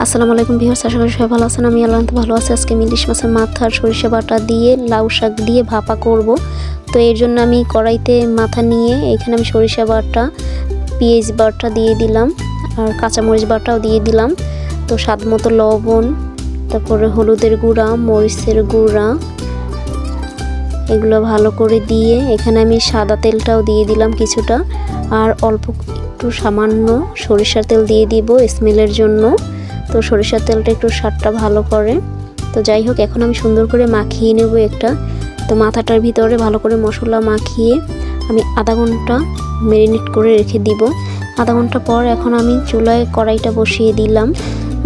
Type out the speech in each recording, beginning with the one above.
আসসালামু আলাইকুম ভিউয়ার্স, আশা করি সবাই ভালো আছেন। আমি আল্লাহ ভালো আছি। আজকে ইলিশ মাছের মাথা আর সরিষা বাটা দিয়ে লাউ শাক দিয়ে ভাপা করব। তো এর জন্য আমি কড়াইতে মাথা নিয়ে এখানে আমি সরিষা বাটা, পেঁয়াজ বাটা দিয়ে দিলাম আর কাঁচামরিচ বাটাও দিয়ে দিলাম। তো স্বাদ মতো লবণ, তারপরে হলুদের গুঁড়া, মরিচের গুঁড়া, এগুলো ভালো করে দিয়ে এখানে আমি সাদা তেলটাও দিয়ে দিলাম কিছুটা, আর অল্প একটু সামান্য সরিষার তেল দিয়ে দিব স্মেলের জন্য। তো সরিষার তেলটা একটু স্বাদটা ভালো করে। তো যাই হোক, এখন আমি সুন্দর করে মাখিয়ে নেব একটা। তো মাথাটার ভিতরে ভালো করে মশলা মাখিয়ে আমি আধা ঘন্টা ম্যারিনেট করে রেখে দিব। আধা ঘন্টা পর এখন আমি চুলায় কড়াইটা বসিয়ে দিলাম।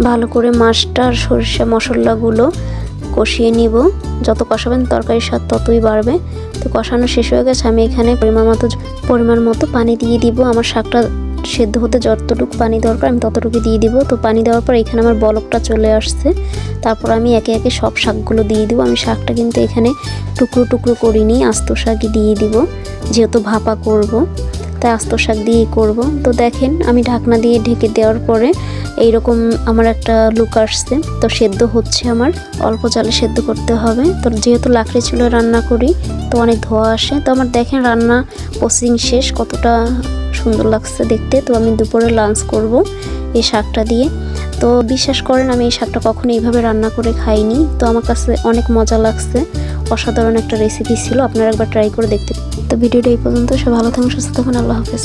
ভালো করে মাছটা আর সরিষা মশলাগুলো কষিয়ে নিব। যত কষাবেন তরকারির স্বাদ ততই বাড়বে। তো কষানো শেষ হয়ে গেছে। আমি এখানে পরিমাণ মতো পানি দিয়ে দিব। আমার শাকটা সেদ্ধ হতে যতটুকু পানি দরকার আমি ততটুকু দিয়ে দিব। তো পানি দেওয়ার পর এখানে আমার বলকটা চলে আসছে। তারপর আমি একে একে সব শাকগুলো দিয়ে দিব। আমি শাকটা কিন্তু এখানে টুকরো টুকরো করিনি, আস্ত শাকই দিয়ে দিব, যেহেতু ভাপা করব তাই আস্ত শাক দিয়েই করব। তো দেখেন, আমি ঢাকনা দিয়ে ঢেকে দেওয়ার পরে এইরকম আমার একটা লুক আসছে। তো সেদ্ধ হচ্ছে, আমার অল্প জালে সেদ্ধ করতে হবে। তো যেহেতু লাকড়ি চুলায় রান্না করি তো অনেক ধোঁয়া আসে। তো আমার দেখেন রান্না প্রসেসিং শেষ, কতটা সুন্দর লাগছে দেখতে। তো আমি দুপুরে লাঞ্চ করব এই শাকটা দিয়ে। তো বিশ্বাস করেন, আমি এই শাকটা কখনো এইভাবে রান্না করে খাইনি। তো আমার কাছে অনেক মজা লাগছে, অসাধারণ একটা রেসিপি ছিল। আপনারা একবার ট্রাই করে দেখতে। তো ভিডিওটা এই পর্যন্ত। সব ভালো থাকুন, সুস্থ থাকুন, আল্লাহ হাফেজ।